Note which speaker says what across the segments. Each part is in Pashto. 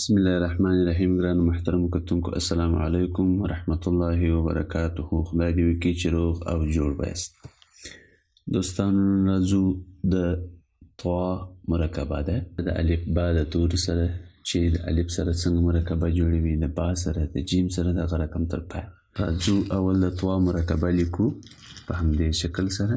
Speaker 1: بسم الله الرحمن الرحیم. ګرانو محترم کتونکو السلام علیکم ورحمت الله وبرکاته. خدای دې وکړي چې روغ او جوړ بایست. دوستانو راځو د طوا مرکبه ده د الف با د توري سره چې د الف سره څنګه مرکبه جوړوي، د با سره د جیم سره دغه رقم تر پای. راځو اول د طوا مرکبه لیکو په همدې شکل سره.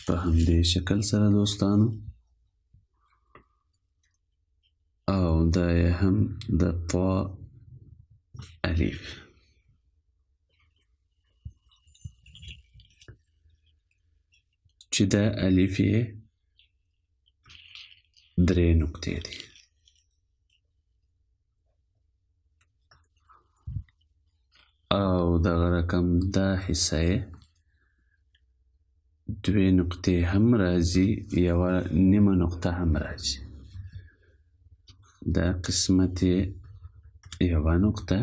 Speaker 1: په همدې شکل سره دوستانو، او دا یې هم د طا الف. چې دا الف یې 3 نقطې دي، او دغه رقم دا حصه یې 2 نقطې هم راځي، یوه نیمه نقطه هم راځي. دا قسمت یې 1 نقطه،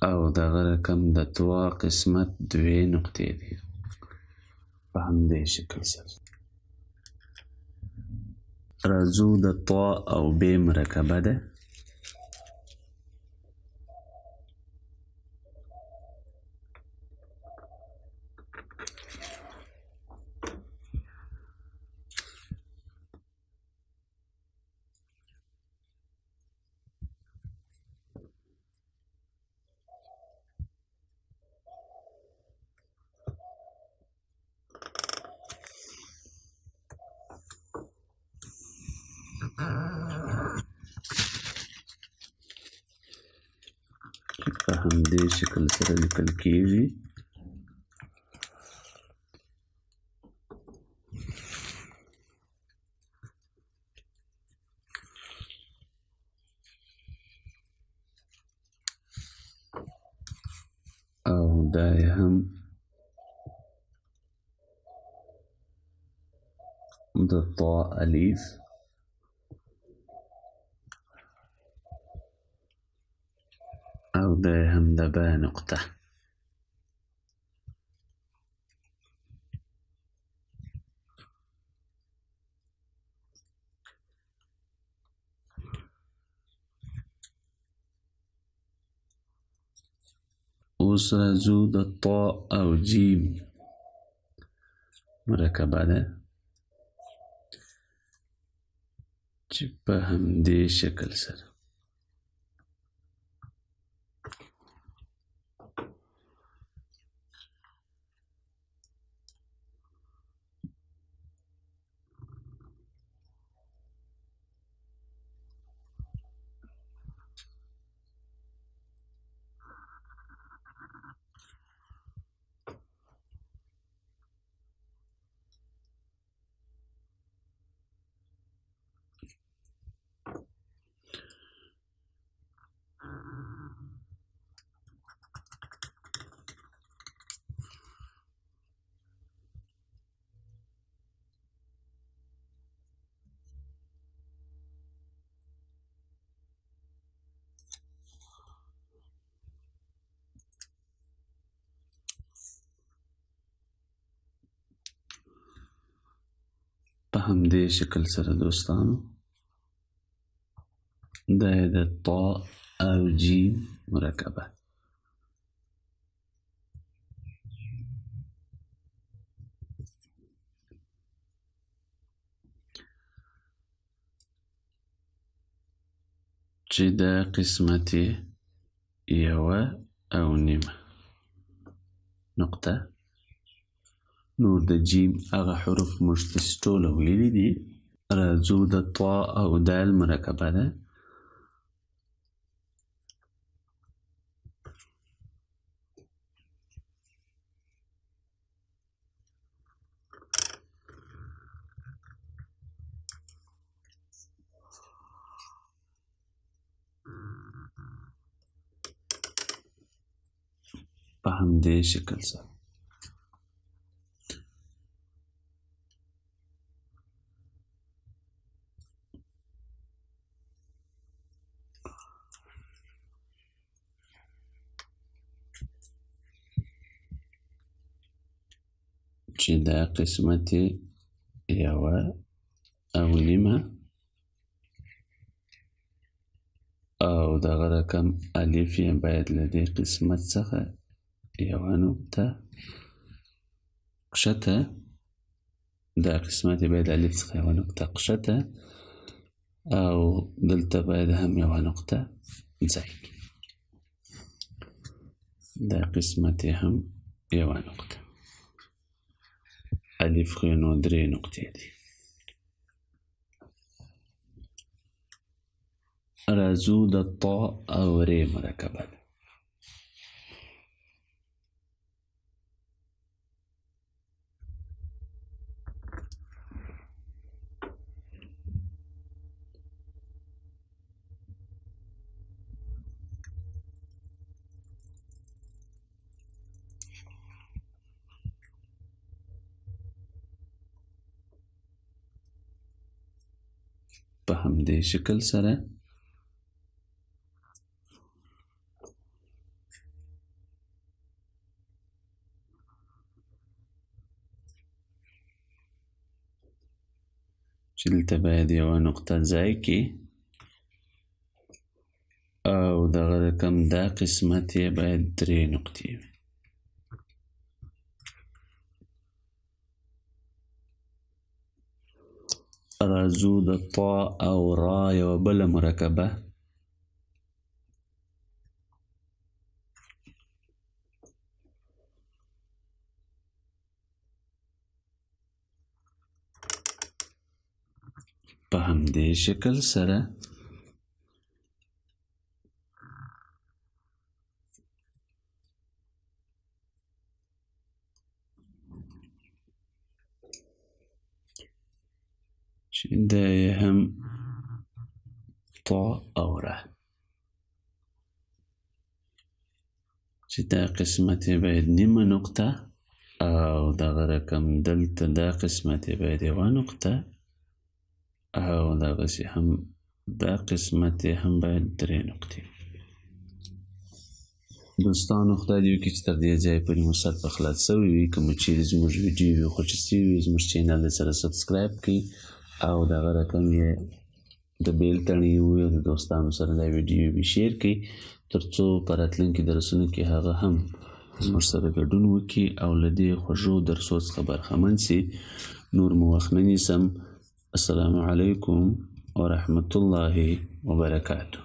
Speaker 1: او دغه رقم د طوا قسمت 2 نقطې دي په همدې شکل سره. راځو د طوا او ب مرکبه ده. په همدې شکل سره لیکل کېږي. او دا یې هم د طا الف، او دا یې هم د با نقطه. اوس راځو د طا او جیم مرکبه ده، چې په همدې شکل سره. په همدې شکل سره دوستانو، دا یې د طا او جیم مرکبه. چې دا قسمت یې 1.5 نقطه. نور د جیم هغه حروف موږ تاسې ټوله ویلي دي. راځو د طا او دال مرکبه ده. په همدې شکل سره چې دا قسمت یوه او نیمه او دغه رقم الف یې باید له دې قسمت څخه یوه نقطه کښته، دا قسمت یې باید الف څخه یوه نقطه کښته او دلته باید هم یوه نقطه ځای کړي. دا قسمت یې هم یوه نقطه، الف خو نو درې نقطې دي. راځو د طا او ر مرکبه ده. په همدې شکل سره چې دلته باید یوه نقطه ځای کړي او دغه رقم دا قسمت یې باید درې نقطې وي. راځو د طا او را یوه بله مرکبه په همدې شکل سره چې دا یې هم طا او را، چې دا قسمت یې باید نیمه نقطه او دغه رقم دلته دا قسمت یې باید یوه نقطه او دغسې هم دا قسمت یې هم باید درې نقطې. دوستانو خدای دې وکړي چې تر دې ځایه پورې مو سر په خلاص شوی وي. که مو چیرې زموږ ویډیو وي خوښه شوي وي زموږ چینل یې سره سبسکرایب کړئ او دغه رقم یې د بیل تڼۍ ووهئ او د دوستانو سره دا ویډیو وي شیر کړئ تر څو په راتلونکي درسونو کې هغه هم زموږ سره ګډون وکړي او له دې خوږو درسو څخه برخمن سي. نور مو وخت نه نیسم. السلام علیکم ورحمة الله وبرکاته.